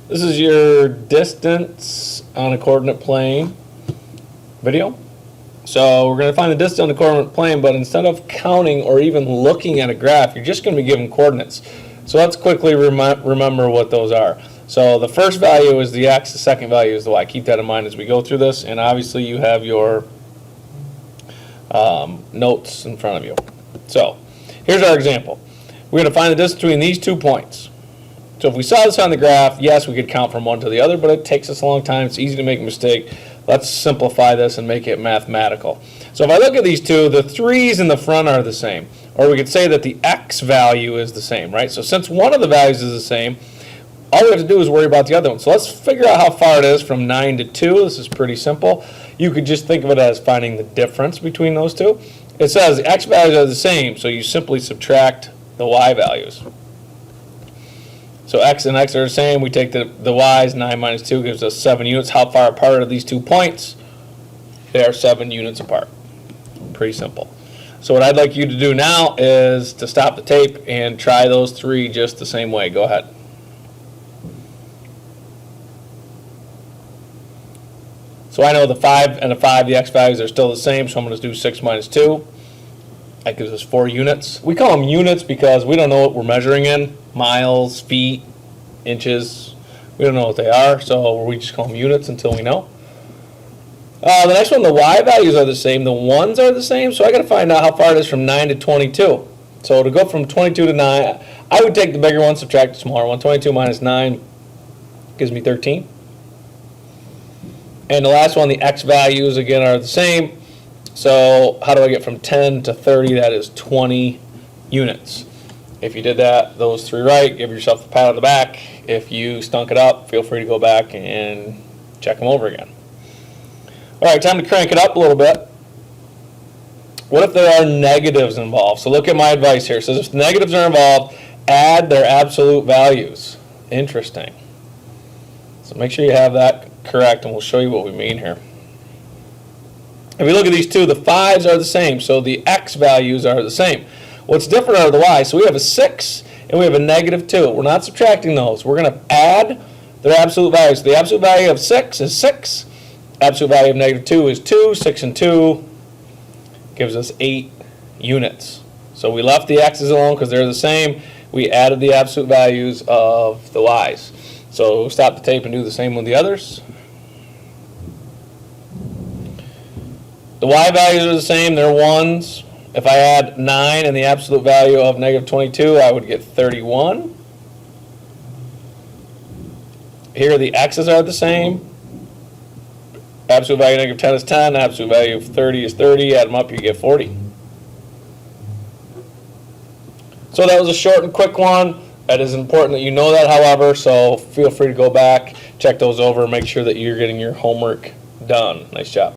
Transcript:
This is your distance on a coordinate plane video. So we're going to find the distance on the coordinate plane, but instead of counting or even looking at a graph, you're just going to be given coordinates. So let's quickly remember what those are. So the first value is the x, the second value is the y. Keep that in mind as we go through this, and obviously you have your notes in front of you. So here's our example. We're going to find the distance between these 2 points. So if we saw this on the graph, yes, we could count from one to the other, but it takes us a long time. It's easy to make a mistake. Let's simplify this and make it mathematical. So if I look at these two, the 3's in the front are the same. Or we could say that the x value is the same, right? So since one of the values is the same, all we have to do is worry about the other one. So let's figure out how far it is from 9 to 2. This is pretty simple. You could just think of it as finding the difference between those two. It says the x values are the same, so you simply subtract the y values. So x and x are the same. We take the y's. 9 minus 2 gives us 7 units. How far apart are these 2 points? They are 7 units apart. Pretty simple. So what I'd like you to do now is to stop the tape and try those 3 just the same way. Go ahead. So I know the 5 and the 5, the x values are still the same, so I'm going to do 6 minus 2. That gives us 4 units. We call them units because we don't know what we're measuring in. Miles, feet, inches. We don't know what they are, so we just call them units until we know. The next one, the y values are the same. The 1's are the same, so I got to find out how far it is from 9 to 22. So to go from 22 to 9, I would take the bigger one, subtract the smaller one. 22 minus 9 gives me 13. And the last one, the x values, again, are the same. So how do I get from 10 to 30? That is 20 units. If you did that, those 3 right, give yourself a pat on the back. If you stunk it up, feel free to go back and check them over again. All right, time to crank it up a little bit. What if there are negatives involved? So look at my advice here. It says if negatives are involved, add their absolute values. Interesting. So make sure you have that correct, and we'll show you what we mean here. If we look at these two, the 5's are the same, so the x values are the same. What's different are the y. So we have a 6 and we have a negative 2. We're not subtracting those. We're going to add their absolute values. The absolute value of 6 is 6. Absolute value of negative 2 is 2. 6 and 2 gives us 8 units. So we left the x's alone because they're the same. We added the absolute values of the y's. So we'll stop the tape and do the same with the others. The y values are the same. They're 1's. If I add 9 and the absolute value of negative 22, I would get 31. Here the x's are the same. Absolute value of negative 10 is 10. Absolute value of 30 is 30. Add them up, you get 40. So that was a short and quick one. It is important that you know that, however, so feel free to go back, check those over, make sure that you're getting your homework done. Nice job.